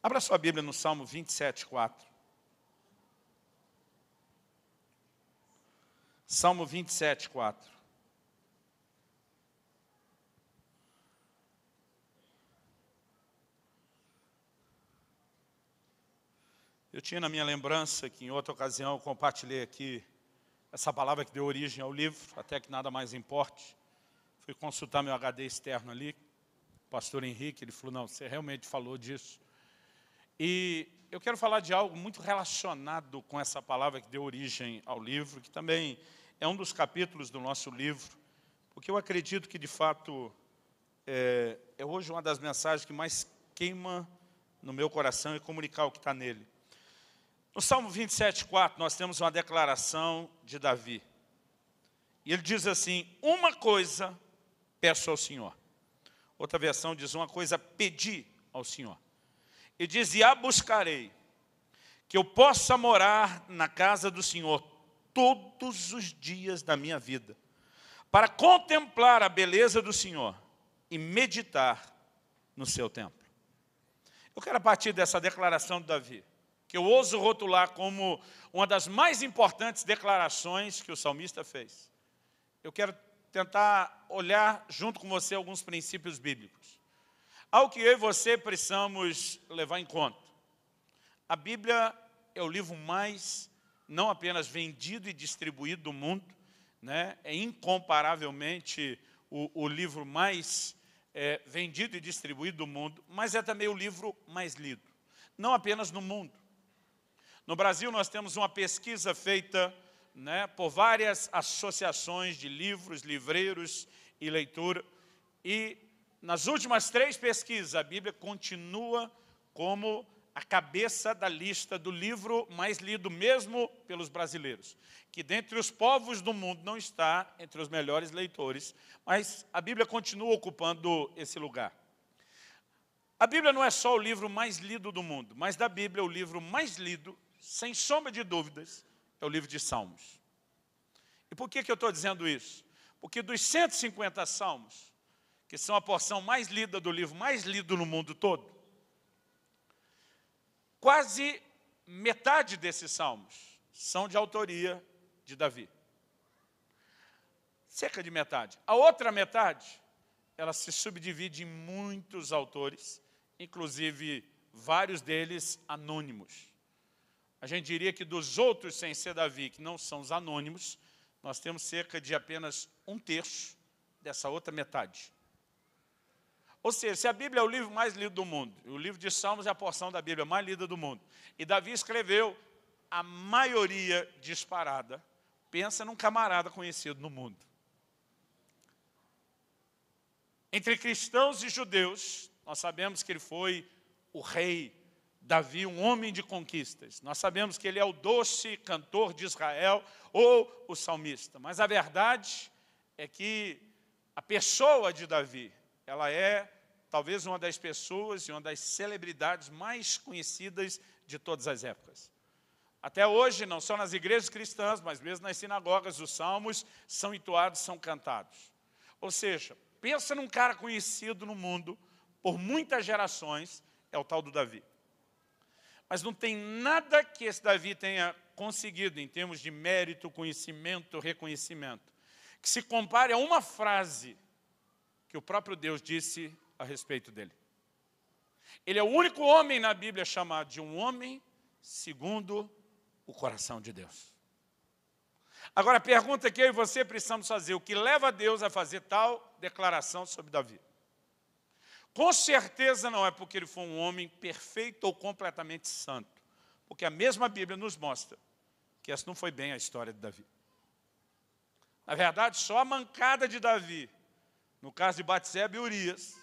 Abra sua Bíblia no Salmo 27:4. Salmo 27:4. Eu tinha na minha lembrança que em outra ocasião eu compartilhei aqui essa palavra que deu origem ao livro, até que nada mais importe. Fui consultar meu HD externo ali, o pastor Henrique, ele falou, não, você realmente falou disso. E eu quero falar de algo muito relacionado com essa palavra que deu origem ao livro, que também é um dos capítulos do nosso livro, porque eu acredito que, de fato, é hoje uma das mensagens que mais queima no meu coração e comunicar o que está nele. No Salmo 27:4, nós temos uma declaração de Davi. E ele diz assim, uma coisa peço ao Senhor. Outra versão diz, uma coisa pedi ao Senhor. E diz, e a buscarei, que eu possa morar na casa do Senhor todos os dias da minha vida, para contemplar a beleza do Senhor e meditar no seu templo. Eu quero, a partir dessa declaração de Davi, que eu ouso rotular como uma das mais importantes declarações que o salmista fez. Eu quero tentar olhar junto com você alguns princípios bíblicos. Algo que eu e você precisamos levar em conta. A Bíblia é o livro mais, não apenas vendido e distribuído do mundo, né? É incomparavelmente o livro mais vendido e distribuído do mundo, mas é também o livro mais lido. Não apenas no mundo. No Brasil, nós temos uma pesquisa feita, né, por várias associações de livros, livreiros e leitura. E nas últimas 3 pesquisas, a Bíblia continua como a cabeça da lista do livro mais lido mesmo pelos brasileiros. Que dentre os povos do mundo não está entre os melhores leitores, mas a Bíblia continua ocupando esse lugar. A Bíblia não é só o livro mais lido do mundo, mas da Bíblia o livro mais lido, sem sombra de dúvidas, é o livro de Salmos. E por que eu estou dizendo isso? Porque dos 150 salmos, que são a porção mais lida do livro, mais lido no mundo todo, quase metade desses salmos são de autoria de Davi. Cerca de metade. A outra metade, ela se subdivide em muitos autores, inclusive vários deles anônimos. A gente diria que dos outros, sem ser Davi, que não são os anônimos, nós temos cerca de apenas 1/3 dessa outra metade. Ou seja, se a Bíblia é o livro mais lido do mundo, e o livro de Salmos é a porção da Bíblia mais lida do mundo, e Davi escreveu a maioria disparada, pensa num camarada conhecido no mundo. Entre cristãos e judeus, nós sabemos que ele foi o rei Davi, um homem de conquistas. Nós sabemos que ele é o doce cantor de Israel ou o salmista. Mas a verdade é que a pessoa de Davi, ela é talvez uma das pessoas e uma das celebridades mais conhecidas de todas as épocas. Até hoje, não só nas igrejas cristãs, mas mesmo nas sinagogas, os salmos são entoados, são cantados. Ou seja, pensa num cara conhecido no mundo por muitas gerações, é o tal do Davi. Mas não tem nada que esse Davi tenha conseguido em termos de mérito, conhecimento, reconhecimento, que se compare a uma frase que o próprio Deus disse a respeito dele. Ele é o único homem na Bíblia chamado de um homem segundo o coração de Deus. Agora, a pergunta que eu e você precisamos fazer, o que leva Deus a fazer tal declaração sobre Davi? Com certeza não é porque ele foi um homem perfeito ou completamente santo, porque a mesma Bíblia nos mostra que essa não foi bem a história de Davi. Na verdade, só a mancada de Davi, no caso de Batseba e Urias,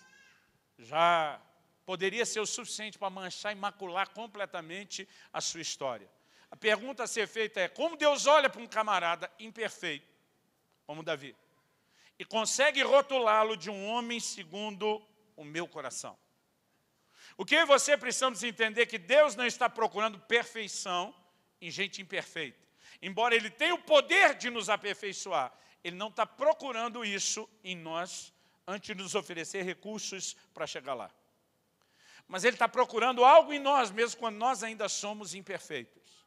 já poderia ser o suficiente para manchar e macular completamente a sua história. A pergunta a ser feita é, como Deus olha para um camarada imperfeito, como Davi, e consegue rotulá-lo de um homem segundo o meu coração? O que eu e você precisamos entender que Deus não está procurando perfeição em gente imperfeita. Embora Ele tenha o poder de nos aperfeiçoar, Ele não está procurando isso em nós antes de nos oferecer recursos para chegar lá. Mas Ele está procurando algo em nós, mesmo quando nós ainda somos imperfeitos.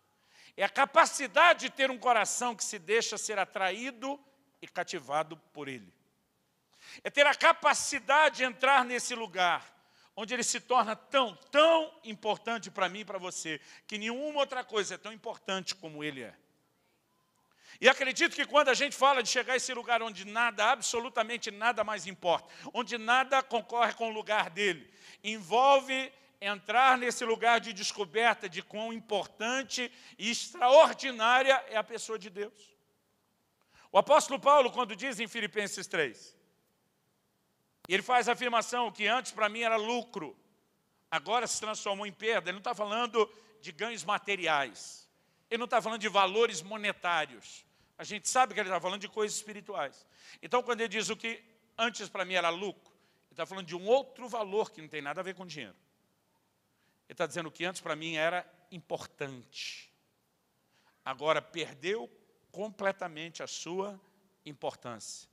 É a capacidade de ter um coração que se deixa ser atraído e cativado por Ele. É ter a capacidade de entrar nesse lugar, onde Ele se torna tão importante para mim e para você, que nenhuma outra coisa é tão importante como Ele é. E acredito que quando a gente fala de chegar a esse lugar onde nada, absolutamente nada mais importa, onde nada concorre com o lugar dele, envolve entrar nesse lugar de descoberta de quão importante e extraordinária é a pessoa de Deus. O apóstolo Paulo, quando diz em Filipenses 3, ele faz a afirmação que antes para mim era lucro, agora se transformou em perda. Ele não está falando de ganhos materiais, ele não está falando de valores monetários. A gente sabe que ele está falando de coisas espirituais. Então, quando ele diz o que antes para mim era lucro, ele está falando de um outro valor que não tem nada a ver com dinheiro. Ele está dizendo que antes para mim era importante. Agora perdeu completamente a sua importância.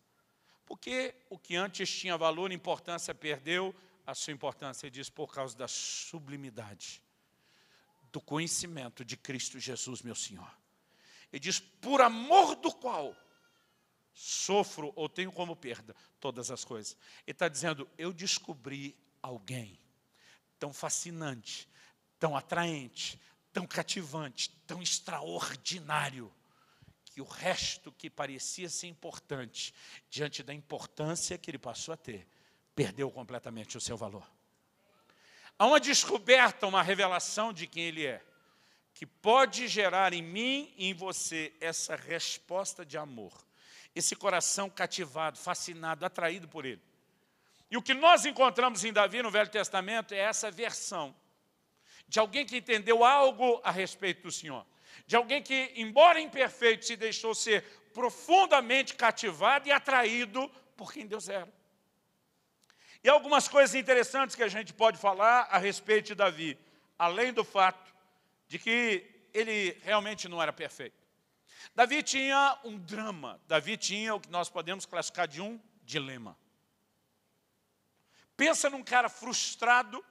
Porque o que antes tinha valor e importância perdeu a sua importância. Ele diz por causa da sublimidade, do conhecimento de Cristo Jesus, meu Senhor. Ele diz, por amor do qual sofro ou tenho como perda todas as coisas. Ele está dizendo, eu descobri alguém tão fascinante, tão atraente, tão cativante, tão extraordinário, que o resto que parecia ser importante, diante da importância que ele passou a ter, perdeu completamente o seu valor. Há uma descoberta, uma revelação de quem ele é, que pode gerar em mim e em você essa resposta de amor, esse coração cativado, fascinado, atraído por ele. E o que nós encontramos em Davi no Velho Testamento é essa versão de alguém que entendeu algo a respeito do Senhor, de alguém que, embora imperfeito, se deixou ser profundamente cativado e atraído por quem Deus era. E algumas coisas interessantes que a gente pode falar a respeito de Davi, além do fato de que ele realmente não era perfeito. Davi tinha um drama, Davi tinha o que nós podemos classificar de um dilema. Pensa num cara frustrado,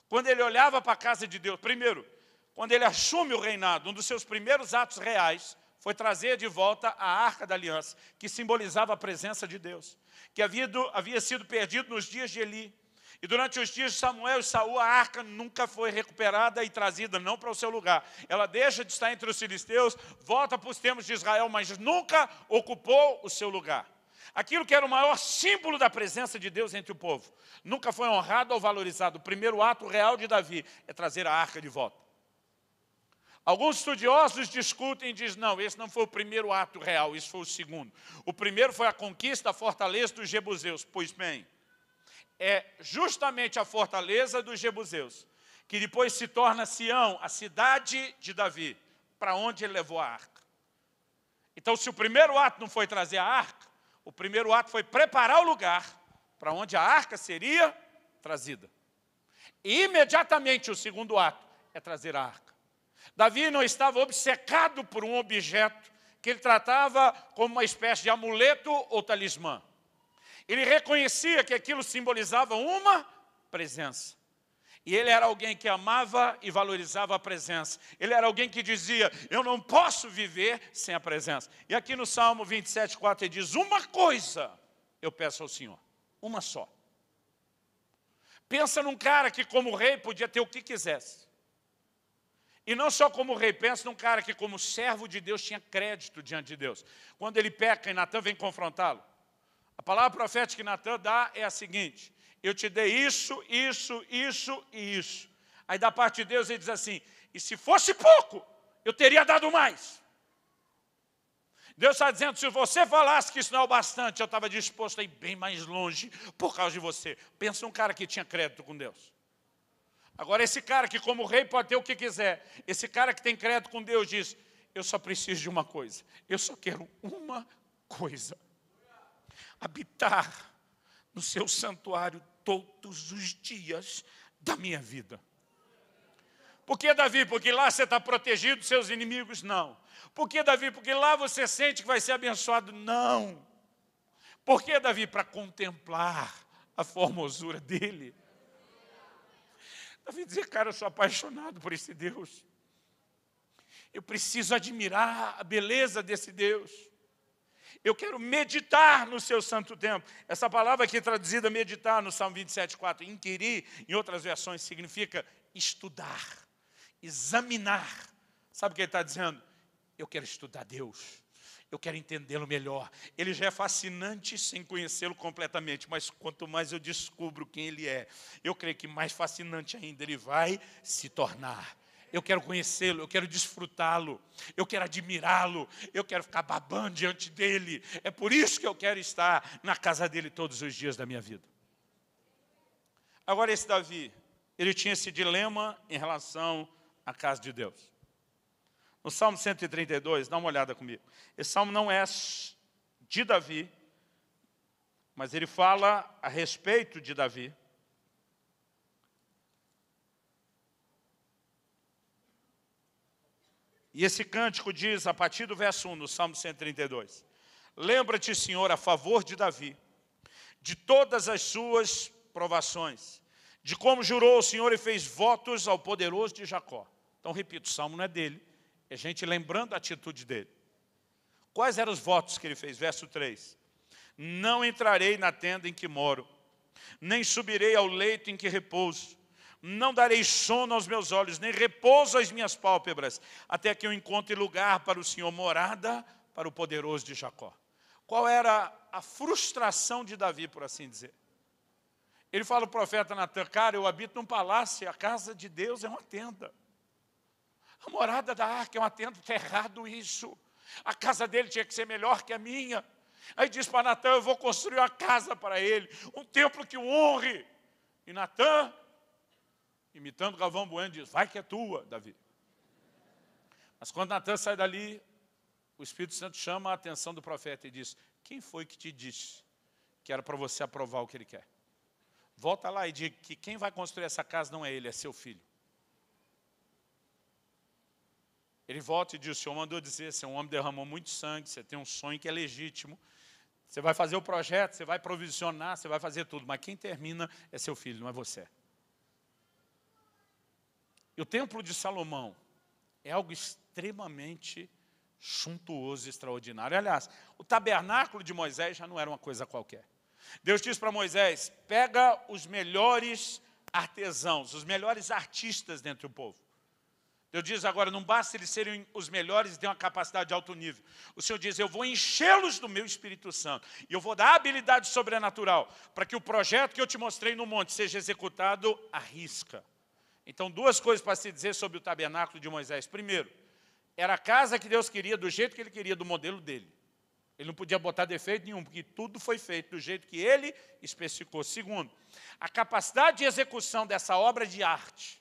quando ele olhava para a casa de Deus. Primeiro, quando ele assume o reinado, um dos seus primeiros atos reais foi trazer de volta a Arca da Aliança, que simbolizava a presença de Deus, que havia sido perdido nos dias de Eli. E durante os dias de Samuel e Saul, a arca nunca foi recuperada e trazida, não para o seu lugar. Ela deixa de estar entre os filisteus, volta para os tempos de Israel, mas nunca ocupou o seu lugar. Aquilo que era o maior símbolo da presença de Deus entre o povo, nunca foi honrado ou valorizado. O primeiro ato real de Davi é trazer a arca de volta. Alguns estudiosos discutem e dizem, não, esse não foi o primeiro ato real, isso foi o segundo. O primeiro foi a conquista da fortaleza dos jebuseus. Pois bem, é justamente a fortaleza dos jebuseus, que depois se torna Sião, a cidade de Davi, para onde ele levou a arca. Então, se o primeiro ato não foi trazer a arca, o primeiro ato foi preparar o lugar para onde a arca seria trazida. E imediatamente o segundo ato é trazer a arca. Davi não estava obcecado por um objeto que ele tratava como uma espécie de amuleto ou talismã. Ele reconhecia que aquilo simbolizava uma presença. E ele era alguém que amava e valorizava a presença. Ele era alguém que dizia, eu não posso viver sem a presença. E aqui no Salmo 27:4 ele diz, uma coisa eu peço ao Senhor, uma só. Pensa num cara que como rei podia ter o que quisesse. E não só como rei, pensa num cara que como servo de Deus tinha crédito diante de Deus. Quando ele peca e Natan vem confrontá-lo, a palavra profética que Natan dá é a seguinte, eu te dei isso, isso, isso e isso. Aí da parte de Deus ele diz assim, e se fosse pouco, eu teria dado mais. Deus está dizendo, se você falasse que isso não é o bastante, eu estava disposto a ir bem mais longe por causa de você. Pensa num cara que tinha crédito com Deus. Agora esse cara que como rei pode ter o que quiser, esse cara que tem crédito com Deus diz, eu só preciso de uma coisa, eu só quero uma coisa. Habitar no seu santuário todos os dias da minha vida. Por que, Davi? Porque lá você está protegido dos seus inimigos? Não. Por que, Davi? Porque lá você sente que vai ser abençoado? Não. Por que, Davi? Para contemplar a formosura dele. Davi dizia, cara, eu sou apaixonado por esse Deus. Eu preciso admirar a beleza desse Deus. Eu quero meditar no seu santo templo. Essa palavra aqui traduzida, meditar, no Salmo 27:4, inquirir, em outras versões, significa estudar, examinar. Sabe o que ele está dizendo? Eu quero estudar Deus. Eu quero entendê-lo melhor. Ele já é fascinante sem conhecê-lo completamente, mas quanto mais eu descubro quem ele é, eu creio que mais fascinante ainda ele vai se tornar. Eu quero conhecê-lo, eu quero desfrutá-lo, eu quero admirá-lo, eu quero ficar babando diante dele. É por isso que eu quero estar na casa dele todos os dias da minha vida. Agora esse Davi, ele tinha esse dilema em relação à casa de Deus. No Salmo 132, dá uma olhada comigo. Esse salmo não é de Davi, mas ele fala a respeito de Davi. E esse cântico diz, a partir do verso 1, no Salmo 132, lembra-te, Senhor, a favor de Davi, de todas as suas provações, de como jurou o Senhor e fez votos ao poderoso de Jacó. Então, repito, o salmo não é dele, é gente lembrando a atitude dele. Quais eram os votos que ele fez? Verso 3. Não entrarei na tenda em que moro, nem subirei ao leito em que repouso. Não darei sono aos meus olhos, nem repouso às minhas pálpebras, até que eu encontre lugar para o Senhor, morada para o poderoso de Jacó. Qual era a frustração de Davi, por assim dizer? Ele fala ao profeta Natan, cara, eu habito num palácio, a casa de Deus é uma tenda. A morada da arca é uma tenda, está errado isso. A casa dele tinha que ser melhor que a minha. Aí diz para Natan, eu vou construir uma casa para ele, um templo que o honre. E Natan, imitando Galvão Bueno, diz, vai que é tua, Davi. Mas quando Natan sai dali, o Espírito Santo chama a atenção do profeta e diz, quem foi que te disse que era para você aprovar o que ele quer? Volta lá e diga que quem vai construir essa casa não é ele, é seu filho. Ele volta e diz, o Senhor mandou dizer, você é um homem que derramou muito sangue, você tem um sonho que é legítimo, você vai fazer o projeto, você vai provisionar, você vai fazer tudo, mas quem termina é seu filho, não é você. E o templo de Salomão é algo extremamente suntuoso e extraordinário. Aliás, o tabernáculo de Moisés já não era uma coisa qualquer. Deus diz para Moisés, pega os melhores artesãos, os melhores artistas dentro do povo. Deus diz agora, não basta eles serem os melhores e terem uma capacidade de alto nível. O Senhor diz, eu vou enchê-los do meu Espírito Santo. E eu vou dar habilidade sobrenatural para que o projeto que eu te mostrei no monte seja executado à risca. Então, duas coisas para se dizer sobre o tabernáculo de Moisés. Primeiro, era a casa que Deus queria, do jeito que Ele queria, do modelo dele. Ele não podia botar defeito nenhum, porque tudo foi feito do jeito que Ele especificou. Segundo, a capacidade de execução dessa obra de arte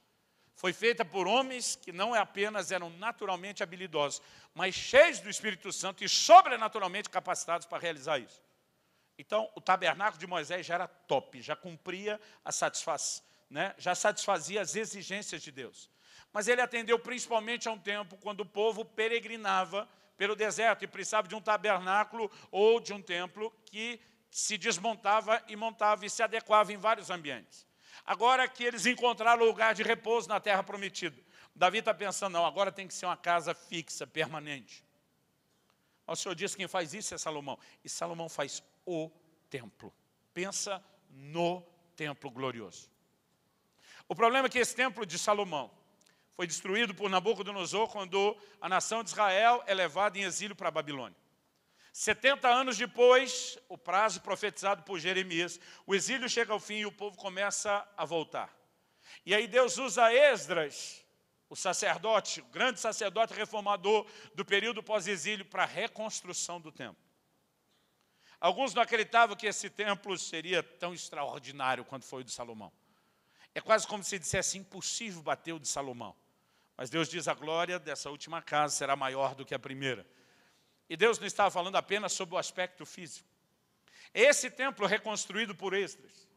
foi feita por homens que não apenas eram naturalmente habilidosos, mas cheios do Espírito Santo e sobrenaturalmente capacitados para realizar isso. Então, o tabernáculo de Moisés já era top, já cumpria a satisfação, né? Já satisfazia as exigências de Deus. Mas ele atendeu principalmente a um tempo quando o povo peregrinava pelo deserto e precisava de um tabernáculo ou de um templo que se desmontava e montava e se adequava em vários ambientes. Agora que eles encontraram lugar de repouso na terra prometida, Davi está pensando, não, agora tem que ser uma casa fixa, permanente. O Senhor diz que quem faz isso é Salomão. E Salomão faz o templo. Pensa no templo glorioso. O problema é que esse templo de Salomão foi destruído por Nabucodonosor quando a nação de Israel é levada em exílio para a Babilônia. 70 anos depois, o prazo profetizado por Jeremias, o exílio chega ao fim e o povo começa a voltar. E aí Deus usa Esdras, o sacerdote, o grande sacerdote reformador do período pós-exílio, para a reconstrução do templo. Alguns não acreditavam que esse templo seria tão extraordinário quanto foi o de Salomão. É quase como se dissesse impossível bater o de Salomão. Mas Deus diz a glória dessa última casa será maior do que a primeira. E Deus não estava falando apenas sobre o aspecto físico. Esse templo reconstruído por Esdras,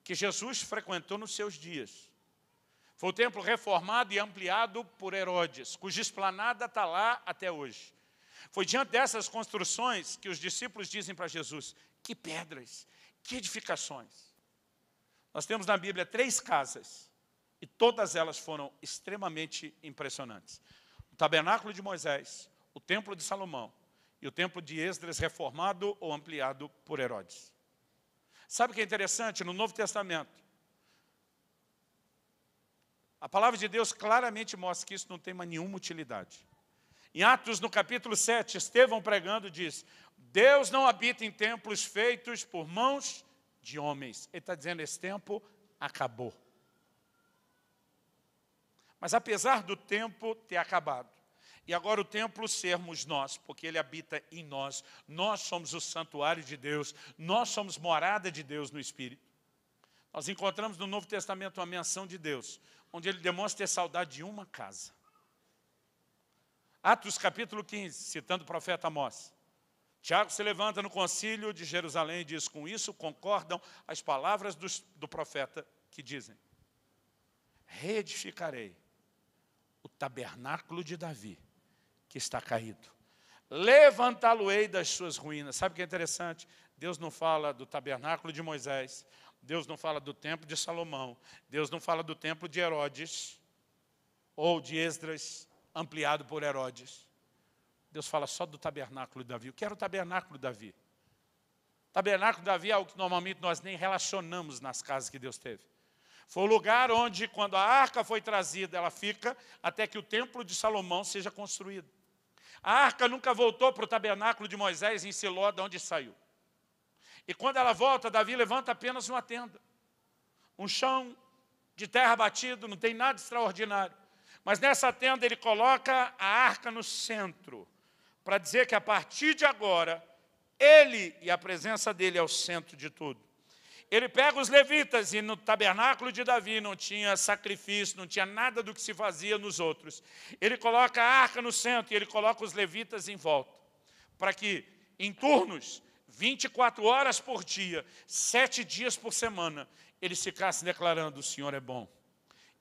que Jesus frequentou nos seus dias, foi o templo reformado e ampliado por Herodes, cuja esplanada está lá até hoje. Foi diante dessas construções que os discípulos dizem para Jesus, que pedras, que edificações. Nós temos na Bíblia 3 casas, e todas elas foram extremamente impressionantes. O tabernáculo de Moisés, o templo de Salomão e o templo de Esdras reformado ou ampliado por Herodes. Sabe o que é interessante? No Novo Testamento, a palavra de Deus claramente mostra que isso não tem mais nenhuma utilidade. Em Atos, no capítulo 7, Estevão pregando diz: Deus não habita em templos feitos por mãos de homens. Ele está dizendo, esse tempo acabou. Mas apesar do tempo ter acabado, e agora o templo sermos nós, porque ele habita em nós, nós somos o santuário de Deus, nós somos morada de Deus no Espírito. Nós encontramos no Novo Testamento uma menção de Deus, onde ele demonstra ter saudade de uma casa. Atos capítulo 15, citando o profeta Amós. Tiago se levanta no concílio de Jerusalém e diz: com isso concordam as palavras do profeta que dizem: reedificarei o tabernáculo de Davi, que está caído. Levantá-lo-ei das suas ruínas. Sabe o que é interessante? Deus não fala do tabernáculo de Moisés, Deus não fala do templo de Salomão, Deus não fala do templo de Herodes, ou de Esdras, ampliado por Herodes. Deus fala só do tabernáculo de Davi. O que era o tabernáculo de Davi? O tabernáculo de Davi é algo que normalmente nós nem relacionamos nas casas que Deus teve. Foi o lugar onde, quando a arca foi trazida, ela fica até que o templo de Salomão seja construído. A arca nunca voltou para o tabernáculo de Moisés em Siló, de onde saiu. E quando ela volta, Davi levanta apenas uma tenda. Um chão de terra batido, não tem nada extraordinário. Mas nessa tenda ele coloca a arca no centro, para dizer que a partir de agora, ele e a presença dele é o centro de tudo. Ele pega os levitas, e no tabernáculo de Davi não tinha sacrifício, não tinha nada do que se fazia nos outros. Ele coloca a arca no centro e ele coloca os levitas em volta, para que em turnos, 24 horas por dia, 7 dias por semana, eles ficassem declarando: o Senhor é bom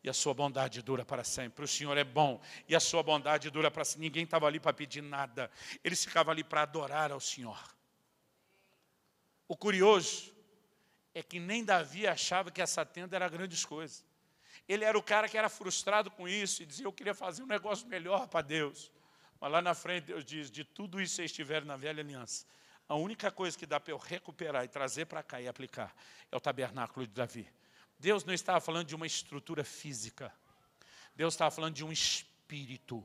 e a sua bondade dura para sempre. O Senhor é bom e a sua bondade dura para sempre. Ninguém estava ali para pedir nada. Eles ficavam ali para adorar ao Senhor. O curioso é que nem Davi achava que essa tenda era grandes coisas. Ele era o cara que era frustrado com isso e dizia: eu queria fazer um negócio melhor para Deus. Mas lá na frente Deus diz: de tudo isso vocês estiverem na velha aliança, a única coisa que dá para eu recuperar e trazer para cá e aplicar é o tabernáculo de Davi. Deus não estava falando de uma estrutura física. Deus estava falando de um espírito.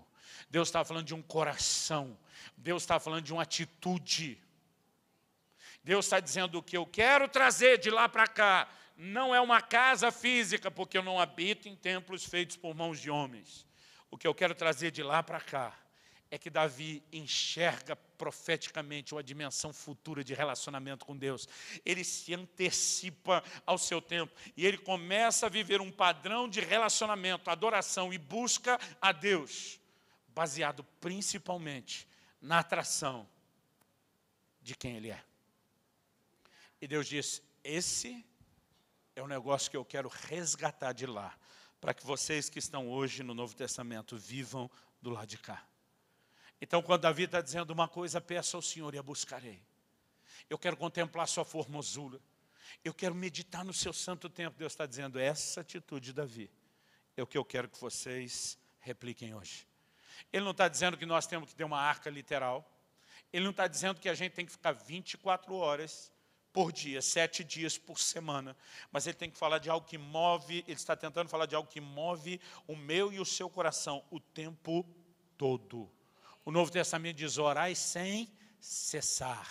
Deus estava falando de um coração. Deus estava falando de uma atitude. Deus está dizendo: o que eu quero trazer de lá para cá não é uma casa física, porque eu não habito em templos feitos por mãos de homens. O que eu quero trazer de lá para cá é que Davi enxerga profeticamente uma dimensão futura de relacionamento com Deus. Ele se antecipa ao seu tempo e ele começa a viver um padrão de relacionamento, adoração e busca a Deus, baseado principalmente na atração de quem Ele é. E Deus diz: esse é o negócio que eu quero resgatar de lá, para que vocês que estão hoje no Novo Testamento vivam do lado de cá. Então, quando Davi está dizendo uma coisa, peço ao Senhor e a buscarei. Eu quero contemplar sua formosura. Eu quero meditar no seu santo templo. Deus está dizendo: essa atitude de Davi é o que eu quero que vocês repliquem hoje. Ele não está dizendo que nós temos que ter uma arca literal. Ele não está dizendo que a gente tem que ficar 24 horas por dia, 7 dias por semana. Mas ele tem que falar de algo que move, ele está tentando falar de algo que move o meu e o seu coração o tempo todo. O Novo Testamento diz: orai sem cessar.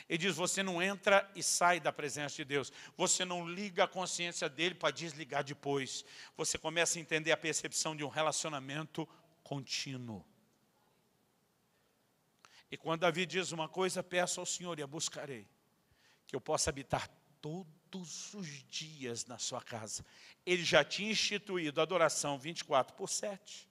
Ele diz: você não entra e sai da presença de Deus. Você não liga a consciência dele para desligar depois. Você começa a entender a percepção de um relacionamento contínuo. E quando Davi diz uma coisa, peço ao Senhor e a buscarei, que eu possa habitar todos os dias na sua casa. Ele já tinha instituído a adoração 24/7.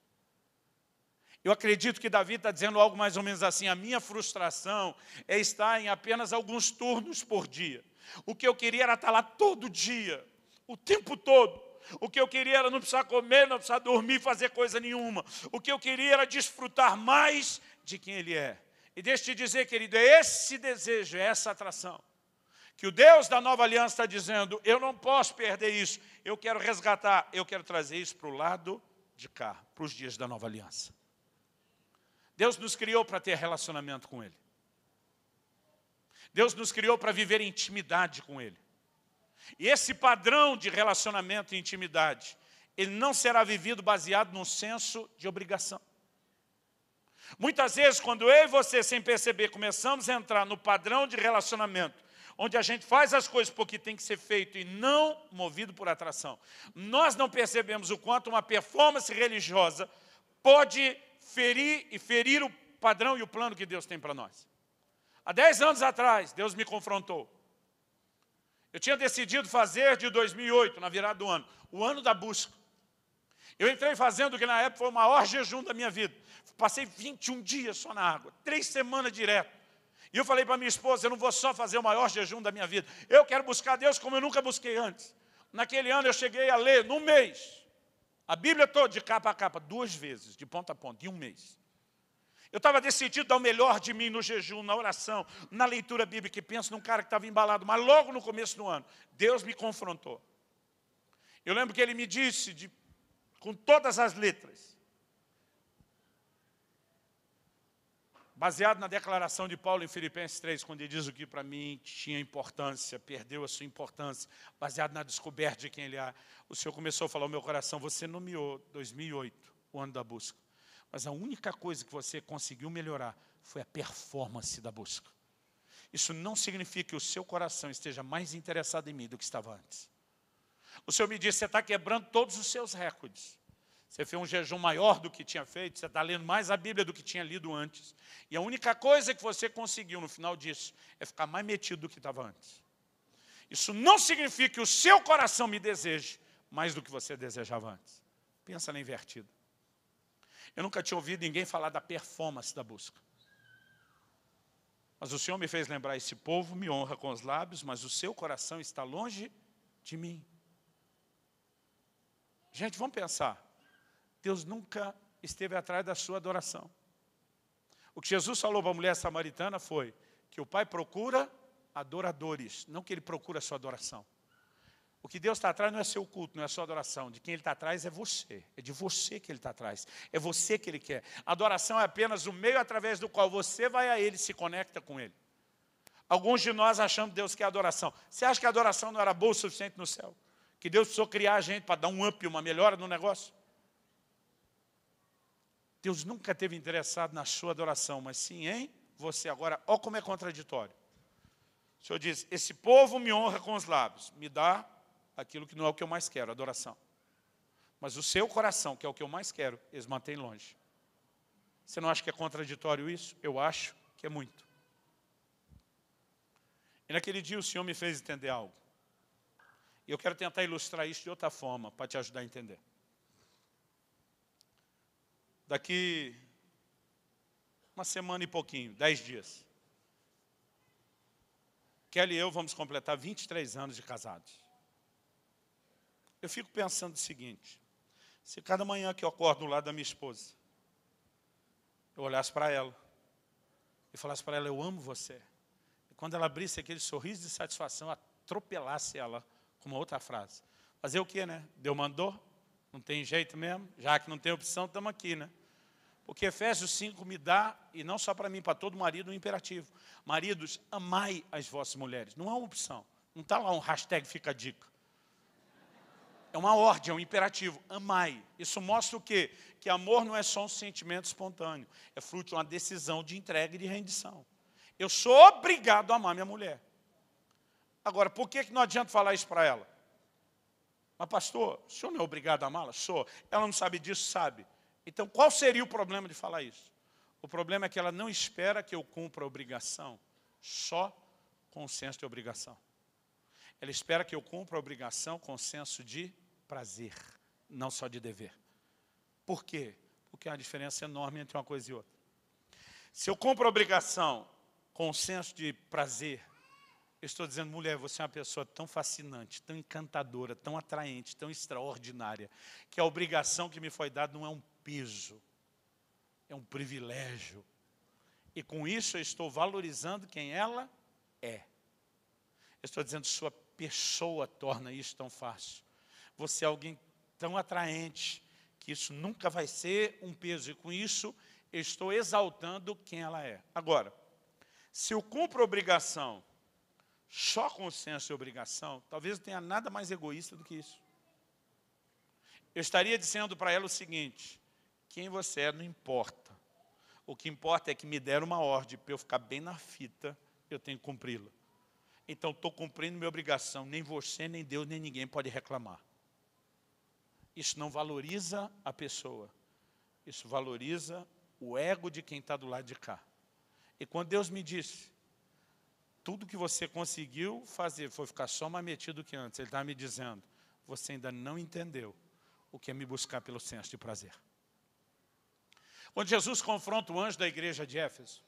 Eu acredito que Davi está dizendo algo mais ou menos assim: a minha frustração é estar em apenas alguns turnos por dia. O que eu queria era estar lá todo dia, o tempo todo. O que eu queria era não precisar comer, não precisar dormir, fazer coisa nenhuma. O que eu queria era desfrutar mais de quem Ele é. E deixa eu te dizer, querido, é esse desejo, é essa atração que o Deus da nova aliança está dizendo, eu não posso perder isso, eu quero resgatar, eu quero trazer isso para o lado de cá, para os dias da nova aliança. Deus nos criou para ter relacionamento com Ele. Deus nos criou para viver em intimidade com Ele. E esse padrão de relacionamento e intimidade, ele não será vivido baseado num senso de obrigação. Muitas vezes, quando eu e você, sem perceber, começamos a entrar no padrão de relacionamento, onde a gente faz as coisas porque tem que ser feito e não movido por atração, nós não percebemos o quanto uma performance religiosa pode ferir o padrão e o plano que Deus tem para nós. Há 10 anos atrás, Deus me confrontou. Eu tinha decidido fazer de 2008, na virada do ano, o ano da busca. Eu entrei fazendo o que na época foi o maior jejum da minha vida. Passei 21 dias só na água, 3 semanas direto. E eu falei para minha esposa, eu não vou só fazer o maior jejum da minha vida. Eu quero buscar Deus como eu nunca busquei antes. Naquele ano eu cheguei a ler, num mês, a Bíblia toda, de capa a capa, 2 vezes, de ponta a ponta, em um mês. Eu estava decidido a dar o melhor de mim no jejum, na oração, na leitura bíblica, e penso num cara que estava embalado, mas logo no começo do ano, Deus me confrontou. Eu lembro que Ele me disse, com todas as letras, baseado na declaração de Paulo em Filipenses 3, quando ele diz o que para mim tinha importância, perdeu a sua importância, baseado na descoberta de quem Ele é, o Senhor começou a falar ao meu coração, você nomeou 2008, o ano da busca. Mas a única coisa que você conseguiu melhorar foi a performance da busca. Isso não significa que o seu coração esteja mais interessado em mim do que estava antes. O Senhor me disse, você está quebrando todos os seus recordes. Você fez um jejum maior do que tinha feito, você está lendo mais a Bíblia do que tinha lido antes. E a única coisa que você conseguiu no final disso é ficar mais metido do que estava antes. Isso não significa que o seu coração me deseje mais do que você desejava antes. Pensa na invertida. Eu nunca tinha ouvido ninguém falar da performance da busca. Mas o Senhor me fez lembrar, esse povo me honra com os lábios, mas o seu coração está longe de mim. Gente, vamos pensar. Deus nunca esteve atrás da sua adoração. O que Jesus falou para a mulher samaritana foi que o Pai procura adoradores, não que Ele procura a sua adoração. O que Deus está atrás não é seu culto, não é sua adoração. De quem Ele está atrás é você. É de você que Ele está atrás. É você que Ele quer. A adoração é apenas o meio através do qual você vai a Ele e se conecta com Ele. Alguns de nós achamos que Deus quer adoração. Você acha que a adoração não era boa o suficiente no céu? Que Deus precisou criar a gente para dar um up, uma melhora no negócio? Deus nunca esteve interessado na sua adoração, mas sim em você. Agora, olha como é contraditório. O Senhor diz, esse povo me honra com os lábios, me dá aquilo que não é o que eu mais quero, adoração. Mas o seu coração, que é o que eu mais quero, eles mantêm longe. Você não acha que é contraditório isso? Eu acho que é muito. E naquele dia o Senhor me fez entender algo. E eu quero tentar ilustrar isso de outra forma, para te ajudar a entender. Daqui uma semana e pouquinho, 10 dias, Kelly e eu vamos completar 23 anos de casados. Eu fico pensando o seguinte, se cada manhã que eu acordo do lado da minha esposa, eu olhasse para ela e falasse para ela, eu amo você. E quando ela abrisse aquele sorriso de satisfação, eu atropelasse ela com uma outra frase. Fazer o quê, né? Deus mandou? Não tem jeito mesmo? Já que não tem opção, estamos aqui, né? Porque Efésios 5 me dá, e não só para mim, para todo marido, um imperativo. Maridos, amai as vossas mulheres. Não é uma opção. Não está lá um hashtag fica a dica. É uma ordem, é um imperativo. Amai. Isso mostra o quê? Que amor não é só um sentimento espontâneo. É fruto de uma decisão de entrega e de rendição. Eu sou obrigado a amar minha mulher. Agora, por que não adianta falar isso para ela? Mas pastor, o senhor não é obrigado a amá-la? Sou. Ela não sabe disso? Sabe. Então, qual seria o problema de falar isso? O problema é que ela não espera que eu cumpra a obrigação só com o senso de obrigação. Ela espera que eu cumpra a obrigação com o senso de prazer, não só de dever. Por quê? Porque há uma diferença enorme entre uma coisa e outra. Se eu cumpro a obrigação com o senso de prazer, eu estou dizendo, mulher, você é uma pessoa tão fascinante, tão encantadora, tão atraente, tão extraordinária, que a obrigação que me foi dada não é um peso, é um privilégio. E com isso eu estou valorizando quem ela é. Eu estou dizendo, sua pessoa torna isso tão fácil. Você é alguém tão atraente, que isso nunca vai ser um peso. E com isso, eu estou exaltando quem ela é. Agora, se eu cumpro a obrigação só com o senso de obrigação, talvez não tenha nada mais egoísta do que isso. Eu estaria dizendo para ela o seguinte: quem você é não importa. O que importa é que me deram uma ordem para eu ficar bem na fita, eu tenho que cumpri-la. Então, estou cumprindo minha obrigação. Nem você, nem Deus, nem ninguém pode reclamar. Isso não valoriza a pessoa. Isso valoriza o ego de quem está do lado de cá. E quando Deus me disse, tudo que você conseguiu fazer foi ficar só mais metido que antes, Ele estava me dizendo, você ainda não entendeu o que é me buscar pelo senso de prazer. Quando Jesus confronta o anjo da igreja de Éfeso,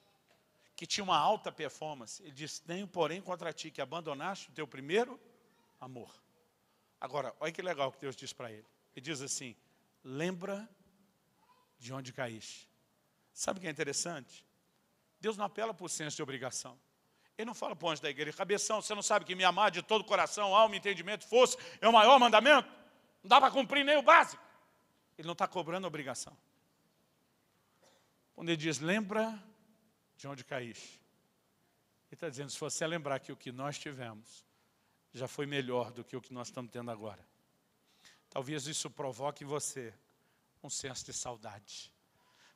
que tinha uma alta performance, Ele disse, tenho porém contra ti que abandonaste o teu primeiro amor. Agora, olha que legal que Deus diz para ele. Ele diz assim, lembra de onde caíste. Sabe o que é interessante? Deus não apela por senso de obrigação. Ele não fala para o anjo da igreja, cabeção, você não sabe que me amar de todo o coração, alma, entendimento, força, é o maior mandamento? Não dá para cumprir nem o básico. Ele não está cobrando obrigação. Quando ele diz, lembra de onde caíste. Ele está dizendo, se você lembrar que o que nós tivemos já foi melhor do que o que nós estamos tendo agora. Talvez isso provoque em você um senso de saudade.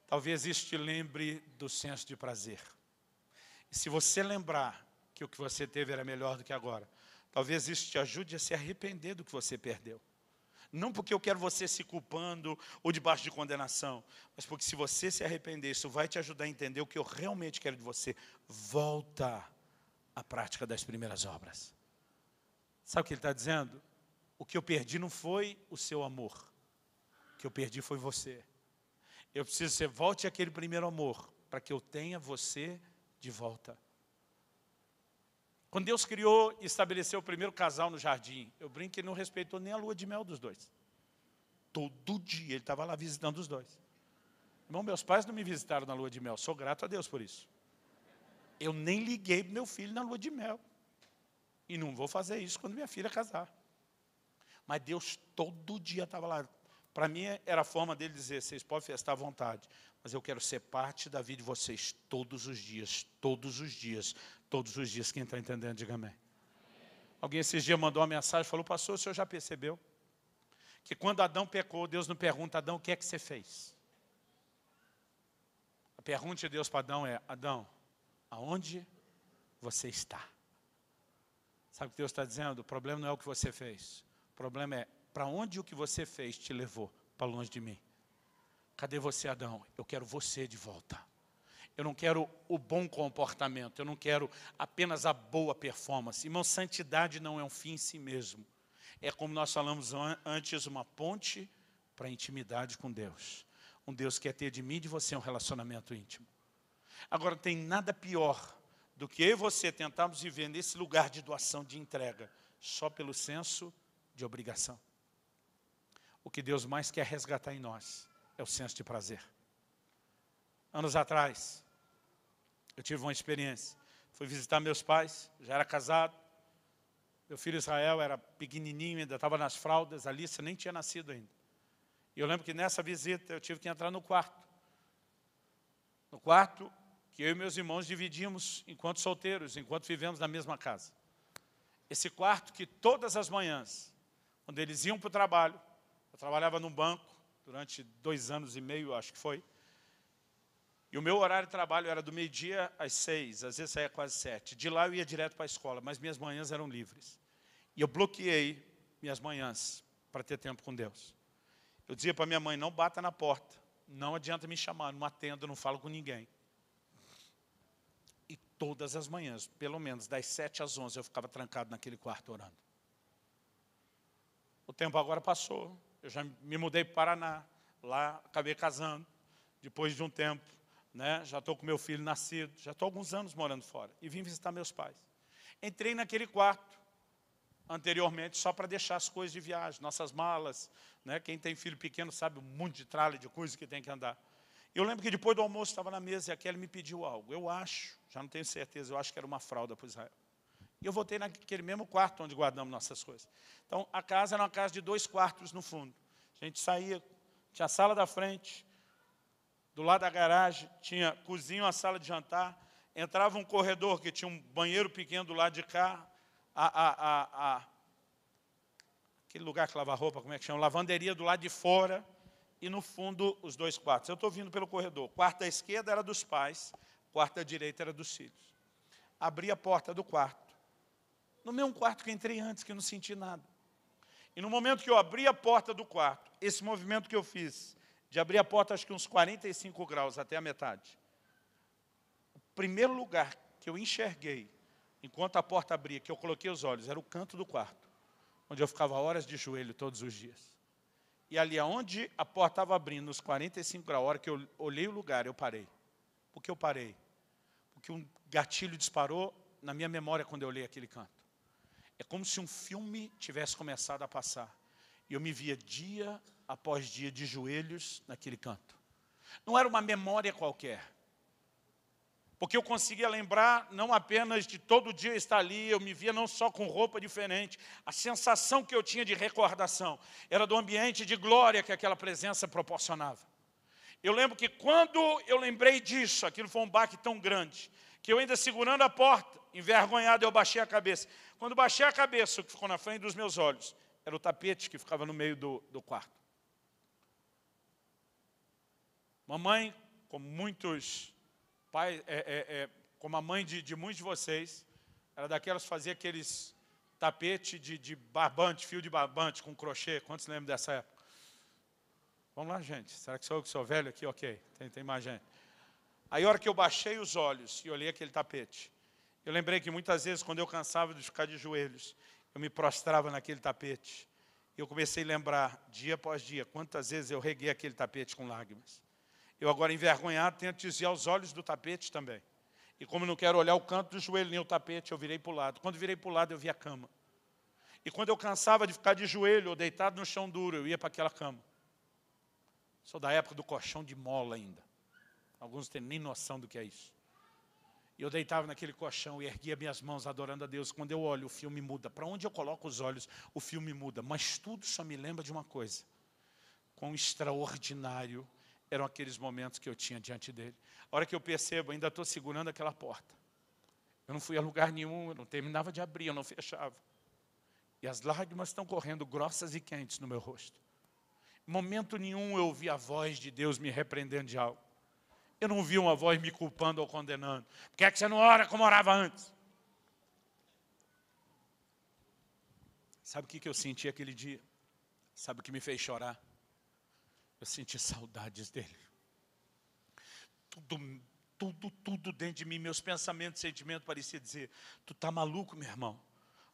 Talvez isso te lembre do senso de prazer. E se você lembrar que o que você teve era melhor do que agora, talvez isso te ajude a se arrepender do que você perdeu. Não porque eu quero você se culpando ou debaixo de condenação, mas porque se você se arrepender, isso vai te ajudar a entender o que eu realmente quero de você. Volta à prática das primeiras obras. Sabe o que ele está dizendo? O que eu perdi não foi o seu amor. O que eu perdi foi você. Eu preciso que você volte àquele primeiro amor, para que eu tenha você de volta. Quando Deus criou e estabeleceu o primeiro casal no jardim, eu brinco que ele não respeitou nem a lua de mel dos dois. Todo dia ele estava lá visitando os dois. Irmão, meus pais não me visitaram na lua de mel, sou grato a Deus por isso. Eu nem liguei para meu filho na lua de mel. E não vou fazer isso quando minha filha casar. Mas Deus todo dia estava lá. Para mim era a forma dele dizer, vocês podem festar à vontade, mas eu quero ser parte da vida de vocês todos os dias, todos os dias, todos os dias. Quem está entendendo, diga amém. Alguém esses dias mandou uma mensagem e falou, pastor, o senhor já percebeu? Que quando Adão pecou, Deus não pergunta, Adão, o que é que você fez? A pergunta de Deus para Adão é, Adão, aonde você está? Sabe o que Deus está dizendo? O problema não é o que você fez. O problema é, para onde o que você fez te levou para longe de mim? Cadê você, Adão? Eu quero você de volta. Eu não quero o bom comportamento, eu não quero apenas a boa performance. Irmão, santidade não é um fim em si mesmo. É como nós falamos antes, uma ponte para a intimidade com Deus. Um Deus que quer ter de mim e de você um relacionamento íntimo. Agora, não tem nada pior do que eu e você tentarmos viver nesse lugar de doação, de entrega, só pelo senso de obrigação. O que Deus mais quer resgatar em nós é o senso de prazer. Anos atrás, eu tive uma experiência. Fui visitar meus pais, já era casado. Meu filho Israel era pequenininho, ainda estava nas fraldas. Alice nem tinha nascido ainda. E eu lembro que nessa visita eu tive que entrar no quarto. No quarto que eu e meus irmãos dividimos enquanto solteiros, enquanto vivemos na mesma casa. Esse quarto que todas as manhãs, quando eles iam para o trabalho, eu trabalhava num banco durante 2 anos e meio, acho que foi. E o meu horário de trabalho era do meio-dia às 6, às vezes saía quase 7. De lá eu ia direto para a escola, mas minhas manhãs eram livres. E eu bloqueei minhas manhãs para ter tempo com Deus. Eu dizia para minha mãe, não bata na porta, não adianta me chamar, não atendo, não falo com ninguém. E todas as manhãs, pelo menos das 7 às 11, eu ficava trancado naquele quarto orando. O tempo agora passou, eu já me mudei para o Paraná, lá acabei casando, depois de um tempo, né, já estou com meu filho nascido, já estou há alguns anos morando fora, e vim visitar meus pais. Entrei naquele quarto, anteriormente, só para deixar as coisas de viagem, nossas malas, né, quem tem filho pequeno sabe um monte de tralha de coisa que tem que andar. Eu lembro que depois do almoço estava na mesa e a Kelly me pediu algo, eu acho, já não tenho certeza, eu acho que era uma fralda para o Israel. E eu voltei naquele mesmo quarto onde guardamos nossas coisas. Então, a casa era uma casa de 2 quartos no fundo. A gente saía, tinha a sala da frente, do lado da garagem, tinha cozinha, uma sala de jantar, entrava um corredor que tinha um banheiro pequeno do lado de cá, aquele lugar que lava roupa, como é que chama? Lavanderia do lado de fora, e no fundo os 2 quartos. Eu estou vindo pelo corredor. O quarto da esquerda era dos pais, o quarto da direita era dos filhos. Abri a porta do quarto. No mesmo quarto que eu entrei antes, que eu não senti nada. E no momento que eu abri a porta do quarto, esse movimento que eu fiz, de abrir a porta acho que uns 45 graus até a metade, o primeiro lugar que eu enxerguei, enquanto a porta abria, que eu coloquei os olhos, era o canto do quarto, onde eu ficava horas de joelho todos os dias. E ali onde a porta estava abrindo, nos 45 graus, a hora que eu olhei o lugar, eu parei. Por que eu parei? Porque um gatilho disparou na minha memória quando eu olhei aquele canto. É como se um filme tivesse começado a passar. E eu me via dia após dia de joelhos naquele canto. Não era uma memória qualquer. Porque eu conseguia lembrar não apenas de todo dia estar ali, eu me via não só com roupa diferente. A sensação que eu tinha de recordação era do ambiente de glória que aquela presença proporcionava. Eu lembro que quando eu lembrei disso, aquilo foi um baque tão grande, que eu ainda segurando a porta, envergonhado, eu baixei a cabeça. Quando baixei a cabeça, o que ficou na frente dos meus olhos era o tapete que ficava no meio do quarto. Mamãe, como muitos pais, como a mãe de muitos de vocês, era daquelas que fazia aqueles tapete de barbante, fio de barbante com crochê. Quantos lembram dessa época? Vamos lá, gente. Será que sou eu que sou velho aqui? Ok, tem mais gente. Aí, a hora que eu baixei os olhos e olhei aquele tapete, eu lembrei que muitas vezes, quando eu cansava de ficar de joelhos, eu me prostrava naquele tapete. E eu comecei a lembrar, dia após dia, quantas vezes eu reguei aquele tapete com lágrimas. Eu agora, envergonhado, tento desviar os olhos do tapete também. E como não quero olhar o canto do joelho nem o tapete, eu virei para o lado. Quando virei para o lado, eu vi a cama. E quando eu cansava de ficar de joelho ou deitado no chão duro, eu ia para aquela cama. Sou da época do colchão de mola ainda. Alguns não têm nem noção do que é isso. E eu deitava naquele colchão e erguia minhas mãos adorando a Deus. Quando eu olho, o filme muda. Para onde eu coloco os olhos, o filme muda. Mas tudo só me lembra de uma coisa. Quão extraordinário eram aqueles momentos que eu tinha diante dele. A hora que eu percebo, ainda estou segurando aquela porta. Eu não fui a lugar nenhum, eu não terminava de abrir, eu não fechava. E as lágrimas estão correndo grossas e quentes no meu rosto. Em momento nenhum eu ouvi a voz de Deus me repreendendo de algo. Eu não vi uma voz me culpando ou condenando. Por que é que você não ora como orava antes? Sabe o que eu senti aquele dia? Sabe o que me fez chorar? Eu senti saudades dele. Tudo dentro de mim, meus pensamentos, sentimentos, parecia dizer, tu tá maluco, meu irmão?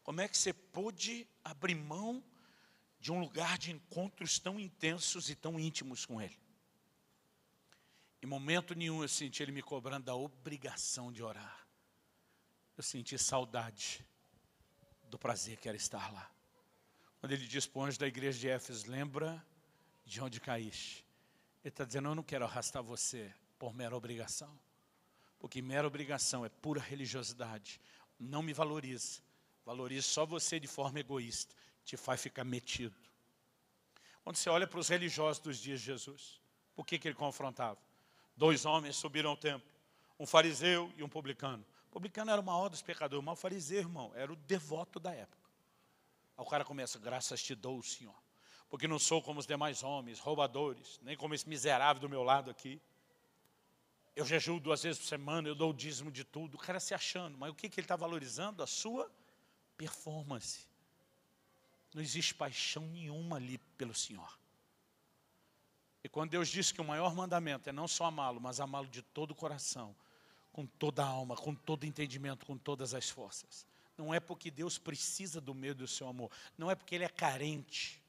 Como é que você pôde abrir mão de um lugar de encontros tão intensos e tão íntimos com ele? Em momento nenhum eu senti ele me cobrando da obrigação de orar. Eu senti saudade do prazer que era estar lá. Quando ele diz para o anjo da igreja de Éfeso, lembra de onde caíste. Ele está dizendo, eu não quero arrastar você por mera obrigação. Porque mera obrigação é pura religiosidade. Não me valoriza. Valoriza só você de forma egoísta. Te faz ficar metido. Quando você olha para os religiosos dos dias de Jesus, por que ele confrontava? 2 homens subiram ao templo. Um fariseu e um publicano. O publicano era o maior dos pecadores. Mas o fariseu, irmão, era o devoto da época. Aí o cara começa, graças te dou, Senhor. Porque não sou como os demais homens, roubadores, nem como esse miserável do meu lado aqui. Eu jejuo 2 vezes por semana, eu dou o dízimo de tudo. O cara se achando, mas o que ele está valorizando? A sua performance. Não existe paixão nenhuma ali pelo Senhor. E quando Deus diz que o maior mandamento é não só amá-lo, mas amá-lo de todo o coração, com toda a alma, com todo o entendimento, com todas as forças. Não é porque Deus precisa do meu e do seu amor. Não é porque Ele é carente.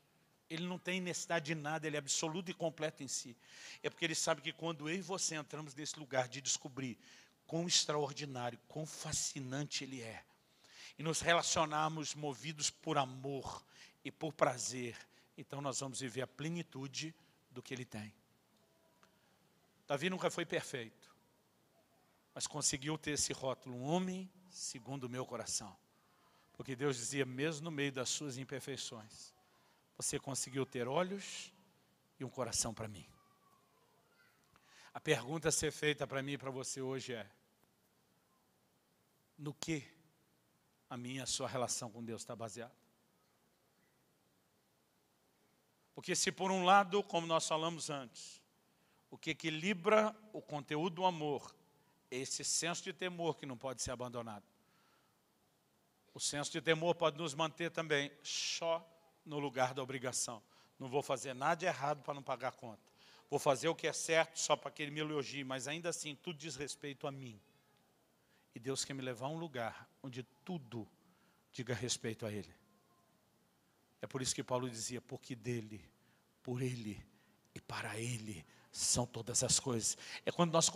Ele não tem necessidade de nada, Ele é absoluto e completo em si. É porque Ele sabe que quando eu e você entramos nesse lugar de descobrir quão extraordinário, quão fascinante Ele é, e nos relacionarmos movidos por amor e por prazer, então nós vamos viver a plenitude do que Ele tem. Davi nunca foi perfeito, mas conseguiu ter esse rótulo, um homem segundo o meu coração. Porque Deus dizia, mesmo no meio das suas imperfeições, você conseguiu ter olhos e um coração para mim. A pergunta a ser feita para mim e para você hoje é, no que a minha e a sua relação com Deus está baseada? Porque se por um lado, como nós falamos antes, o que equilibra o conteúdo do amor é esse senso de temor que não pode ser abandonado. O senso de temor pode nos manter também só no lugar da obrigação. Não vou fazer nada de errado para não pagar a conta. Vou fazer o que é certo só para que Ele me elogie, mas ainda assim tudo diz respeito a mim. E Deus quer me levar a um lugar onde tudo diga respeito a Ele. É por isso que Paulo dizia, porque dele, por Ele e para Ele são todas as coisas. É quando nós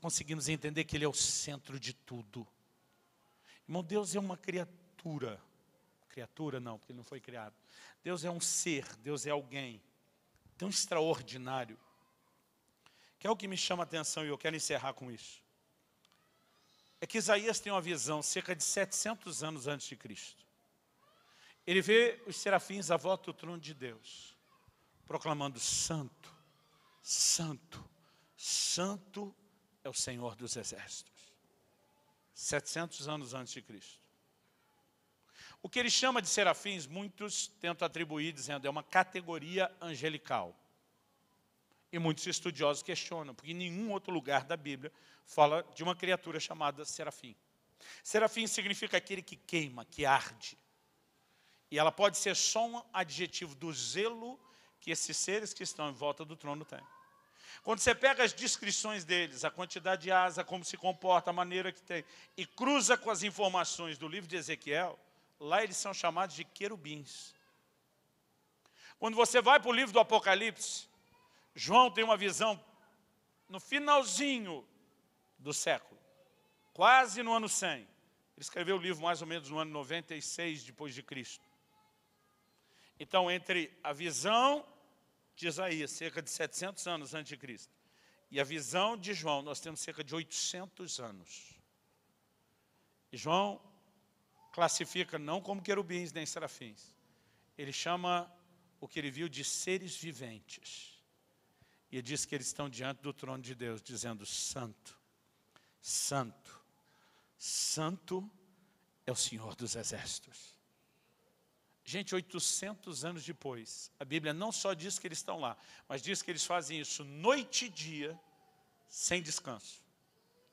conseguimos entender que Ele é o centro de tudo. Irmão, Deus é uma criatura. Criatura não, porque Ele não foi criado. Deus é um ser, Deus é alguém tão extraordinário, que é o que me chama a atenção e eu quero encerrar com isso. É que Isaías tem uma visão cerca de 700 anos antes de Cristo. Ele vê os serafins à volta do trono de Deus, proclamando santo, santo, santo é o Senhor dos exércitos. 700 anos antes de Cristo. O que ele chama de serafins, muitos tentam atribuir, dizendo, é uma categoria angelical. E muitos estudiosos questionam, porque em nenhum outro lugar da Bíblia fala de uma criatura chamada serafim. Serafim significa aquele que queima, que arde. E ela pode ser só um adjetivo do zelo que esses seres que estão em volta do trono têm. Quando você pega as descrições deles, a quantidade de asa, como se comporta, a maneira que tem, e cruza com as informações do livro de Ezequiel, lá eles são chamados de querubins. Quando você vai para o livro do Apocalipse, João tem uma visão no finalzinho do século, quase no ano 100. Ele escreveu o livro mais ou menos no ano 96 depois de Cristo. Então, entre a visão de Isaías, cerca de 700 anos antes de Cristo, e a visão de João, nós temos cerca de 800 anos. E João classifica não como querubins nem serafins. Ele chama o que ele viu de seres viventes. E ele diz que eles estão diante do trono de Deus, dizendo, santo, santo, santo é o Senhor dos exércitos. Gente, 800 anos depois, a Bíblia não só diz que eles estão lá, mas diz que eles fazem isso noite e dia, sem descanso,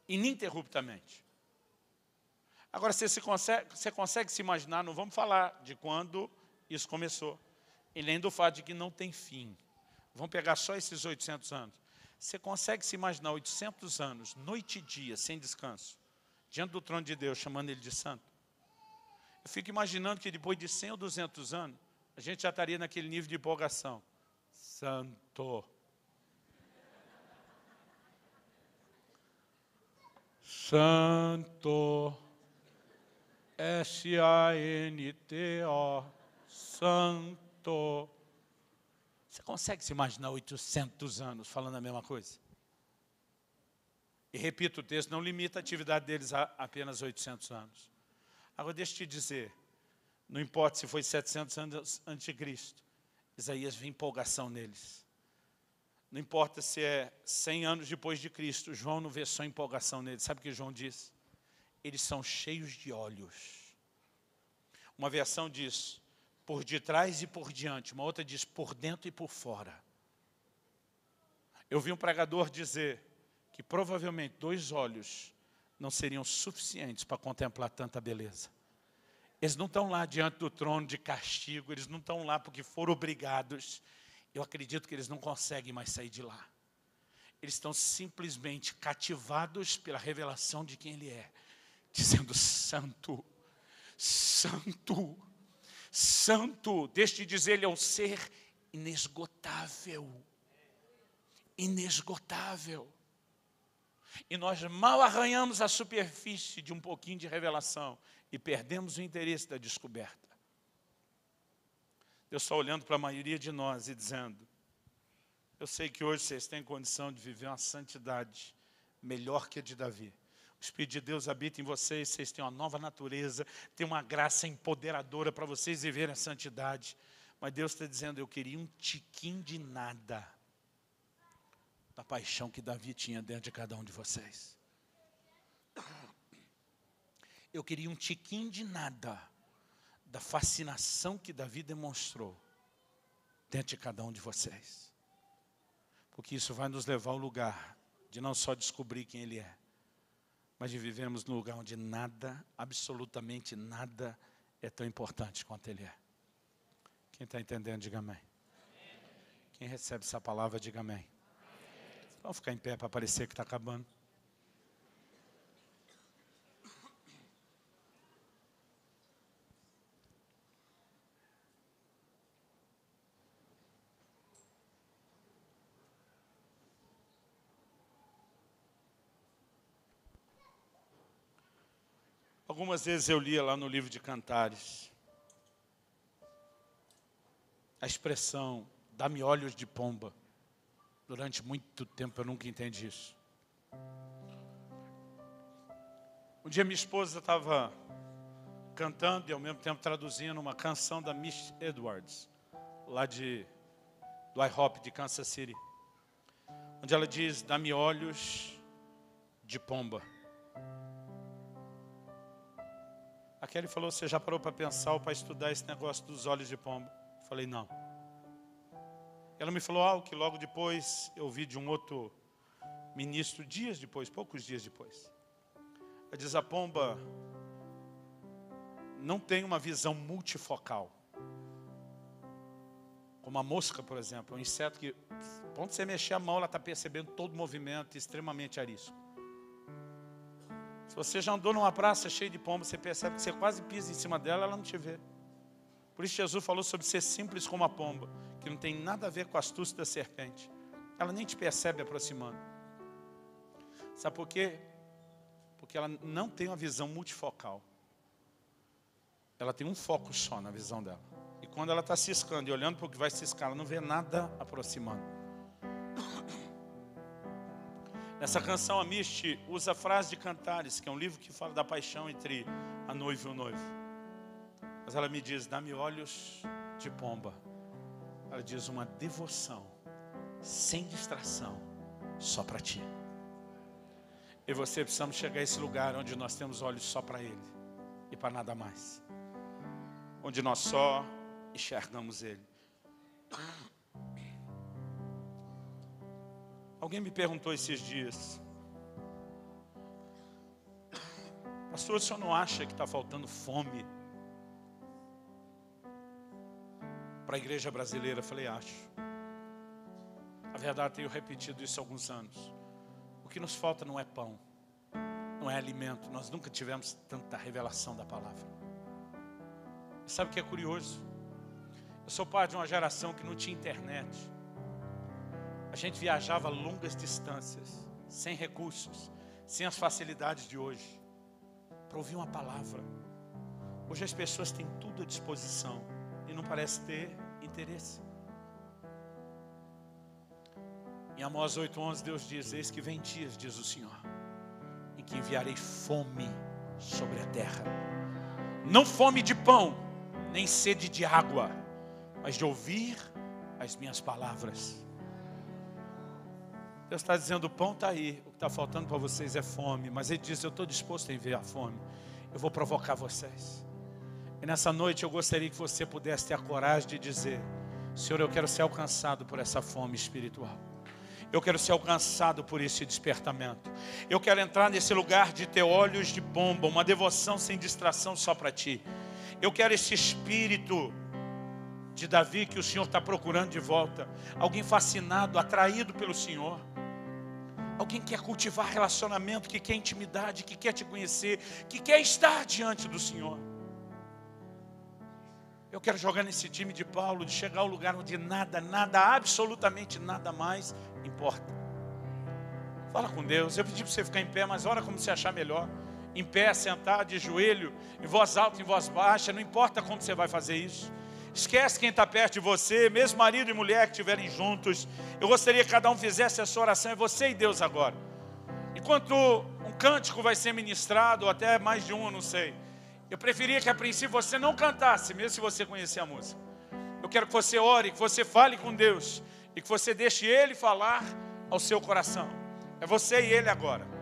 ininterruptamente. Agora, você consegue se imaginar, não vamos falar de quando isso começou, e nem do fato de que não tem fim. Vamos pegar só esses 800 anos. Você consegue se imaginar 800 anos, noite e dia, sem descanso, diante do trono de Deus, chamando Ele de santo? Eu fico imaginando que depois de 100 ou 200 anos, a gente já estaria naquele nível de empolgação. Santo. Santo. S-A-N-T-O. Santo. Você consegue se imaginar 800 anos falando a mesma coisa? E repito, o texto não limita a atividade deles a apenas 800 anos. Agora, deixa eu te dizer, não importa se foi 700 anos antes de Cristo, Isaías vê empolgação neles. Não importa se é 100 anos depois de Cristo, João não vê só empolgação neles. Sabe o que João diz? Eles são cheios de olhos. Uma versão diz, por detrás e por diante. Uma outra diz, por dentro e por fora. Eu vi um pregador dizer que provavelmente 2 olhos não seriam suficientes para contemplar tanta beleza. Eles não estão lá diante do trono de castigo, eles não estão lá porque foram obrigados. Eu acredito que eles não conseguem mais sair de lá. Eles estão simplesmente cativados pela revelação de quem Ele é, dizendo, santo, santo, santo. Deixa eu te dizer, Ele é um ser inesgotável. Inesgotável. E nós mal arranhamos a superfície de um pouquinho de revelação e perdemos o interesse da descoberta. Deus está olhando para a maioria de nós e dizendo, eu sei que hoje vocês têm condição de viver uma santidade melhor que a de Davi. O Espírito de Deus habita em vocês, vocês têm uma nova natureza, tem uma graça empoderadora para vocês viverem a santidade. Mas Deus está dizendo, eu queria um tiquinho de nada da paixão que Davi tinha dentro de cada um de vocês. Eu queria um tiquinho de nada da fascinação que Davi demonstrou dentro de cada um de vocês. Porque isso vai nos levar ao lugar de não só descobrir quem Ele é, mas de vivermos no lugar onde nada, absolutamente nada, é tão importante quanto Ele é. Quem está entendendo, diga amém. Quem recebe essa palavra, diga amém. Vamos ficar em pé para parecer que está acabando. Algumas vezes eu lia lá no livro de Cantares a expressão, dá-me olhos de pomba. Durante muito tempo eu nunca entendi isso. Um dia minha esposa estava cantando e ao mesmo tempo traduzindo uma canção da Miss Edwards, lá do IHOP de Kansas City, onde ela diz, dá-me olhos de pomba. A Kelly falou, você já parou para pensar ou para estudar esse negócio dos olhos de pomba? Eu falei, não. Ela me falou algo que logo depois eu ouvi de um outro ministro, dias depois, poucos dias depois. Ela diz, a pomba não tem uma visão multifocal. Como a mosca, por exemplo, um inseto que, quando você mexer a mão, ela está percebendo todo o movimento, extremamente arisco. Se você já andou numa praça cheia de pombas, você percebe que você quase pisa em cima dela, ela não te vê. Por isso Jesus falou sobre ser simples como a pomba, que não tem nada a ver com a astúcia da serpente. Ela nem te percebe aproximando. Sabe por quê? Porque ela não tem uma visão multifocal. Ela tem um foco só na visão dela. E quando ela está ciscando e olhando para o que vai ciscar, ela não vê nada aproximando. Nessa canção, a Misty usa a frase de Cantares, que é um livro que fala da paixão entre a noiva e o noivo. Mas ela me diz, dá-me olhos de pomba. Ela diz, uma devoção, sem distração, só para ti. E você precisamos chegar a esse lugar onde nós temos olhos só para Ele e para nada mais. Onde nós só enxergamos Ele. Alguém me perguntou esses dias, pastor, o senhor não acha que está faltando fome para a igreja brasileira? Eu falei, acho. A verdade, tenho repetido isso há alguns anos. O que nos falta não é pão, não é alimento. Nós nunca tivemos tanta revelação da palavra. E sabe o que é curioso? Eu sou parte de uma geração que não tinha internet. A gente viajava longas distâncias, sem recursos, sem as facilidades de hoje, para ouvir uma palavra. Hoje as pessoas têm tudo à disposição e não parece ter interesse. Em Amós 8:11 Deus diz, eis que vem dias, diz o Senhor, em que enviarei fome sobre a terra. Não fome de pão, nem sede de água, mas de ouvir as minhas palavras. Deus está dizendo, o pão está aí, o que está faltando para vocês é fome. Mas Ele diz, eu estou disposto a enviar a fome. Eu vou provocar vocês. E nessa noite eu gostaria que você pudesse ter a coragem de dizer, Senhor, eu quero ser alcançado por essa fome espiritual. Eu quero ser alcançado por esse despertamento. Eu quero entrar nesse lugar de ter olhos de pomba, uma devoção sem distração só para Ti. Eu quero esse espírito de Davi que o Senhor está procurando de volta. Alguém fascinado, atraído pelo Senhor. Alguém que quer cultivar relacionamento, que quer intimidade, que quer te conhecer, que quer estar diante do Senhor. Eu quero jogar nesse time de Paulo, de chegar ao lugar onde nada, absolutamente nada mais importa. Fala com Deus. Eu pedi para você ficar em pé, mas ora como você achar melhor. Em pé, sentado, de joelho, em voz alta, em voz baixa, não importa como você vai fazer isso. Esquece quem está perto de você, mesmo marido e mulher que estiverem juntos. Eu gostaria que cada um fizesse a sua oração, é você e Deus agora. Enquanto um cântico vai ser ministrado, ou até mais de um, eu não sei. Eu preferia que a princípio você não cantasse, mesmo se você conhecer a música. Eu quero que você ore, que você fale com Deus, e que você deixe Ele falar ao seu coração. É você e Ele agora.